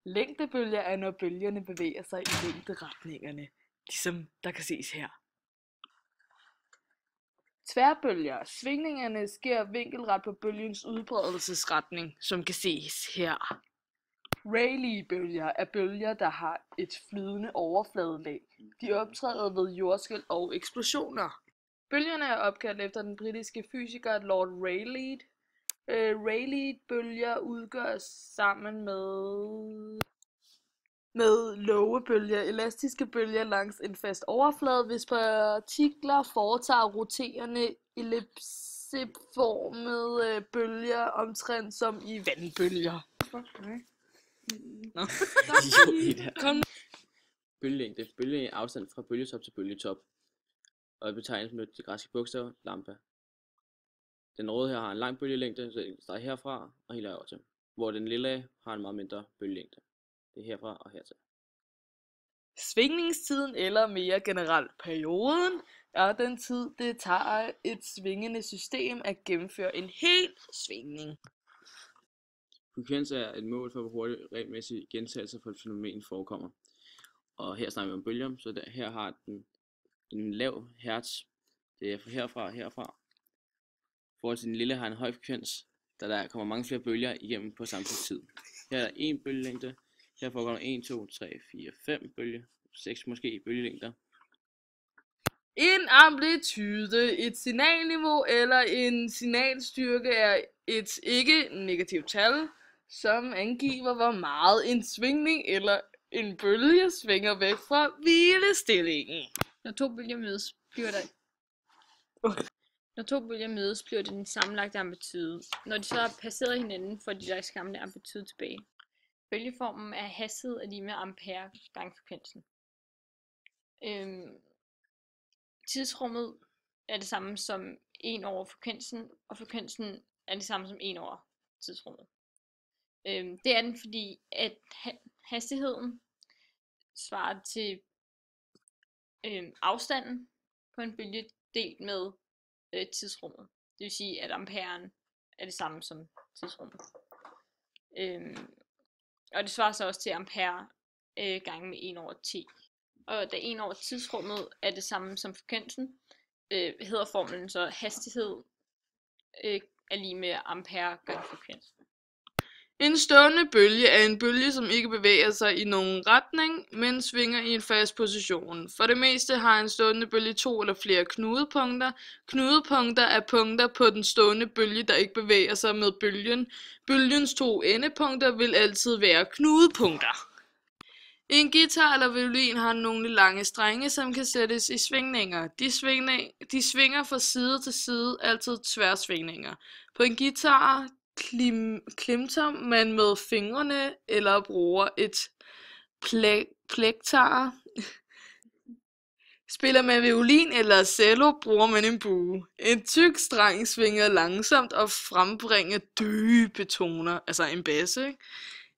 Længdebølger er, når bølgerne bevæger sig i længderetningerne, ligesom der kan ses her. Tværbølger. Svingningerne sker vinkelret på bølgens udbredelsesretning, som kan ses her. Rayleigh-bølger er bølger, der har et flydende overfladelag. De optræder ved jordskælv og eksplosioner. Bølgerne er opkaldt efter den britiske fysiker Lord Rayleigh. Rayleigh-bølger udgør sammen med lågebølger elastiske bølger langs en fast overflade, hvis partikler foretager roterende ellipseformede bølger omtrent som i vandbølger. Nå. Kom. Bølgelængde. Bølge er afstand fra bølgetop til bølgetop, og betegnes med de græske bogstaver lambda. Den røde her har en lang bølgelængde, så den starter herfra og helt over til, hvor den lille har en meget mindre bølgelængde. Det er herfra og hertil. Svingningstiden, eller mere generelt perioden, er den tid, det tager et svingende system at gennemføre en hel svingning. Frekvens er et mål for, hvor hurtigt regelmæssige gentagelser for et fænomen forekommer. Og her snakker vi om bølger, så her har den en lav hertz. Det er fra herfra og herfra. For til den lille har en høj frekvens, da der kommer mange flere bølger igennem på samme tid. Her er der en bølgelængde. Her foregår der 1, 2, 3, 4, 5 bølge. 6 måske bølgelængder. En amplitude, et signalniveau eller en signalstyrke er et ikke-negativt tal, som angiver, hvor meget en svingning eller en bølge svinger væk fra hvilestillingen. Når to bølger mødes, bliver det den sammenlagte amplitude. Når de så har passeret hinanden, får de deres gamle amplitude tilbage. Bølgeformen er hastighed er lige med ampere gange frekvensen. Tidsrummet er det samme som 1 over frekvensen, og frekvensen er det samme som 1 over tidsrummet. Det er den, fordi at hastigheden svarer til afstanden på en bølge delt med tidsrummet. Det vil sige, at amperen er det samme som tidsrummet. Og det svarer så også til ampere gange med 1 over t. Og da 1 over tidsrummet er det samme som frekvensen, hedder formlen så hastighed er lige med ampere gange frekvensen. En stående bølge er en bølge, som ikke bevæger sig i nogen retning, men svinger i en fast position. For det meste har en stående bølge 2 eller flere knudepunkter. Knudepunkter er punkter på den stående bølge, der ikke bevæger sig med bølgen. Bølgens 2 endepunkter vil altid være knudepunkter. En guitar eller violin har nogle lange strenge, som kan sættes i svingninger. De svinger fra side til side, altid tværsvingninger. På en guitar klimter man med fingrene eller bruger et plekter. Spiller man violin eller cello, bruger man en bue. En tyk streng svinger langsomt og frembringer dybe toner, altså en basse.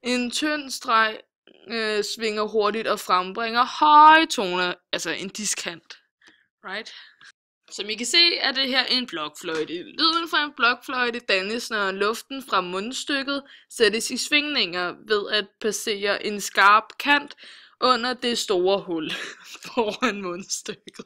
En tynd streg svinger hurtigt og frembringer høje toner, altså en diskant. Right? Som I kan se, er det her en blokfløjte. Lyden fra en blokfløjte dannes, når luften fra mundstykket sættes i svingninger ved at passere en skarp kant under det store hul foran mundstykket.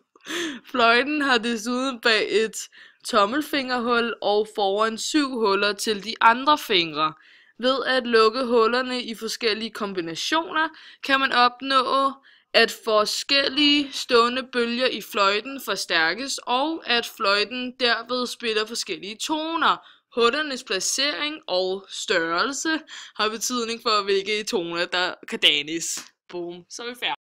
Fløjten har desuden bag et tommelfingerhul og foran 7 huller til de andre fingre. Ved at lukke hullerne i forskellige kombinationer, kan man opnå, at forskellige stående bølger i fløjten forstærkes, og at fløjten derved spiller forskellige toner. Hullernes placering og størrelse har betydning for, hvilke toner der kan dannes. Boom, så er vi færdige.